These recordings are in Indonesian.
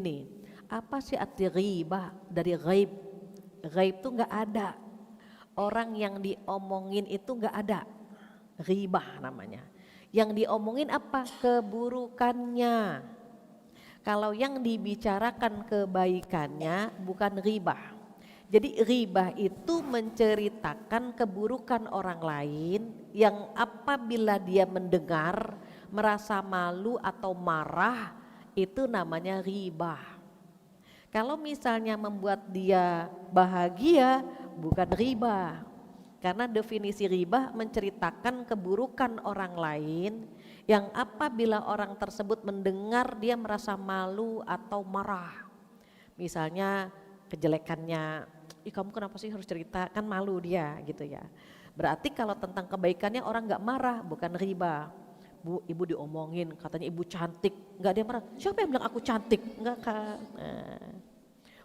Nih, apa sih arti ghibah? Dari ghaib. Ghaib tuh nggak ada. Orang yang diomongin itu nggak ada. Ghibah namanya. Yang diomongin apa? Keburukannya. Kalau yang dibicarakan kebaikannya bukan ghibah. Jadi ghibah itu menceritakan keburukan orang lain yang apabila dia mendengar merasa malu atau marah, itu namanya ghibah. Kalau misalnya membuat dia bahagia, bukan ghibah. Karena definisi ghibah menceritakan keburukan orang lain yang apabila orang tersebut mendengar dia merasa malu atau marah. Misalnya kejelekannya, ih kamu kenapa sih harus cerita, kan malu dia gitu ya. Berarti kalau tentang kebaikannya orang nggak marah, bukan riba. Bu, ibu diomongin, katanya ibu cantik, nggak dia marah. Siapa yang bilang aku cantik? Nggak kan. Nah,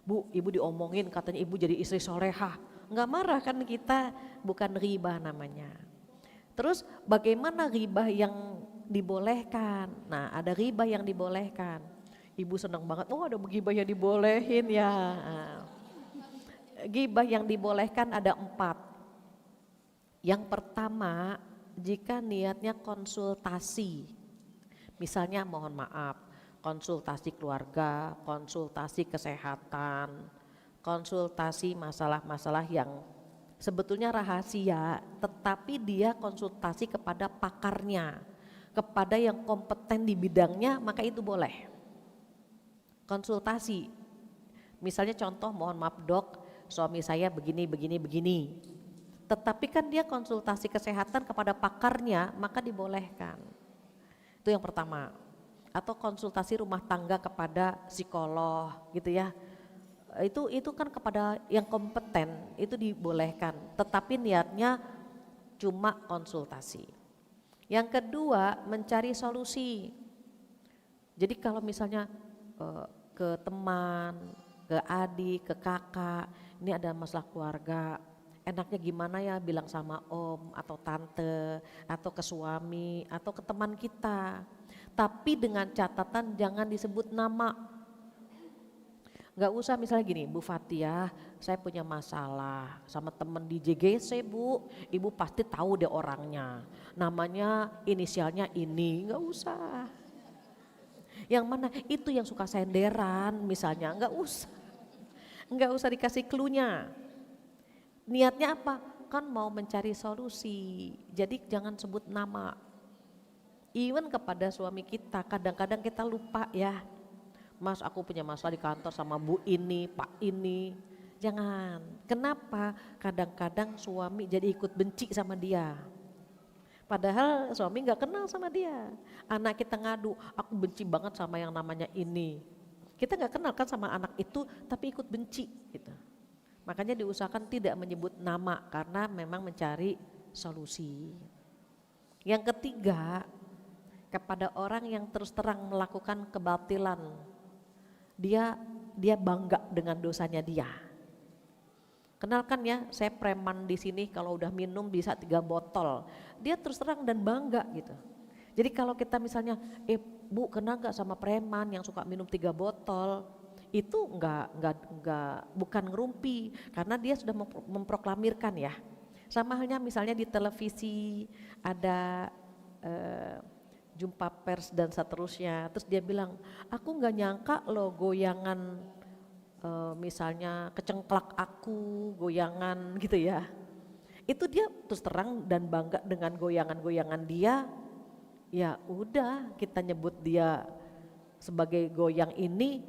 bu, ibu diomongin, katanya ibu jadi istri solehah, nggak marah kan kita, bukan riba namanya. Terus bagaimana ribah yang dibolehkan? Nah, ada ribah yang dibolehkan. Ibu senang banget, oh ada gibah yang dibolehin ya. Nah, gibah yang dibolehkan ada 4. Yang pertama, jika niatnya konsultasi. Misalnya mohon maaf, konsultasi keluarga, konsultasi kesehatan, konsultasi masalah-masalah yang sebetulnya rahasia, tetapi dia konsultasi kepada pakarnya, kepada yang kompeten di bidangnya, maka itu boleh. Konsultasi, misalnya contoh, mohon maaf dok, suami saya begini, begini, begini. Tetapi kan dia konsultasi kesehatan kepada pakarnya, maka dibolehkan. Itu yang pertama. Atau konsultasi rumah tangga kepada psikolog gitu ya. Itu kan kepada yang kompeten, itu dibolehkan. Tetapi niatnya cuma konsultasi. Yang kedua, mencari solusi. Jadi kalau misalnya ke teman, ke adik, ke kakak, ini ada masalah keluarga, enaknya gimana ya bilang sama om atau tante atau ke suami atau ke teman kita. Tapi dengan catatan jangan disebut nama. Gak usah misalnya gini, Bu Fatia, saya punya masalah sama temen di JGC bu, ibu pasti tahu deh orangnya, namanya inisialnya ini, gak usah. Yang mana itu yang suka senderan misalnya, nggak usah dikasih cluenya. Niatnya apa? Kan mau mencari solusi, jadi jangan sebut nama. Even kepada suami kita, kadang-kadang kita lupa ya. Mas aku punya masalah di kantor sama bu ini, pak ini. Jangan, kenapa? Kadang-kadang suami jadi ikut benci sama dia. Padahal suami gak kenal sama dia. Anak kita ngadu, aku benci banget sama yang namanya ini. Kita gak kenal kan sama anak itu, tapi ikut benci gitu. Makanya diusahakan tidak menyebut nama karena memang mencari solusi. Yang ketiga, kepada orang yang terus terang melakukan kebatilan, dia bangga dengan dosanya dia. Kenalkan ya, saya preman di sini kalau udah minum bisa 3 botol. Dia terus terang dan bangga gitu. Jadi kalau kita misalnya, bu kenal gak sama preman yang suka minum 3 botol? Itu bukan ngerumpi, karena dia sudah memproklamirkan ya. Sama halnya misalnya di televisi ada jumpa pers dan seterusnya, terus dia bilang, aku gak nyangka loh goyangan misalnya kecengklak aku, goyangan gitu ya. Itu dia terus terang dan bangga dengan goyangan-goyangan dia, ya udah kita nyebut dia sebagai goyang ini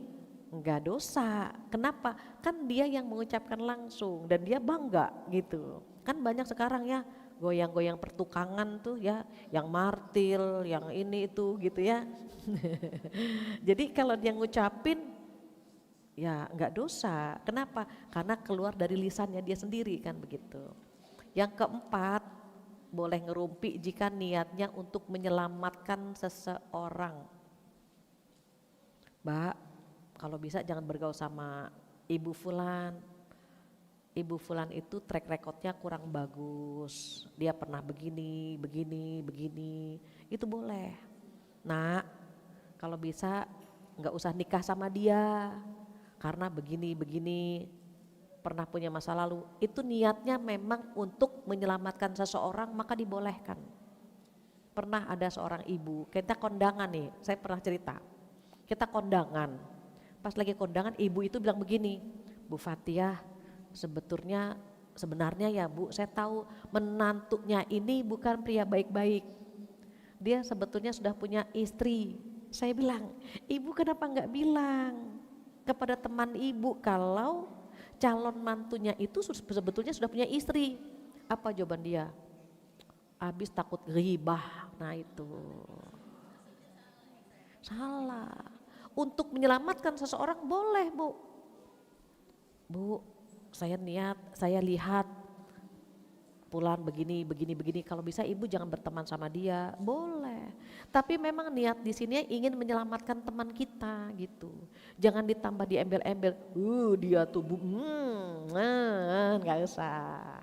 enggak dosa. Kenapa? Kan dia yang mengucapkan langsung dan dia bangga gitu. Kan banyak sekarang ya goyang-goyang pertukangan tuh ya, yang martil, yang ini itu gitu ya. Jadi kalau dia ngucapin ya enggak dosa. Kenapa? Karena keluar dari lisannya dia sendiri kan begitu. Yang keempat, boleh ngerumpi jika niatnya untuk menyelamatkan seseorang. Mbak, kalau bisa jangan bergaul sama Ibu Fulan. Ibu Fulan itu track recordnya kurang bagus. Dia pernah begini, begini, begini. Itu boleh. Nah, kalau bisa nggak usah nikah sama dia karena begini-begini, pernah punya masa lalu. Itu niatnya memang untuk menyelamatkan seseorang, maka dibolehkan. Pernah ada seorang ibu, kita kondangan nih, saya pernah cerita. Kita kondangan, pas lagi kondangan ibu itu bilang begini, Bu Fatiah, sebenarnya ya Bu, saya tahu menantunya ini bukan pria baik-baik. Dia sebetulnya sudah punya istri. Saya bilang, ibu kenapa nggak bilang kepada teman ibu kalau calon mantunya itu sebetulnya sudah punya istri? Apa jawaban dia? Habis takut ghibah. Nah itu salah. Untuk menyelamatkan seseorang boleh Bu. Bu, saya lihat Pulan begini, kalau bisa ibu jangan berteman sama dia, boleh. Tapi memang niat di sini ingin menyelamatkan teman kita gitu. Jangan ditambah diembel-embel, dia tuh bu, nggak usah.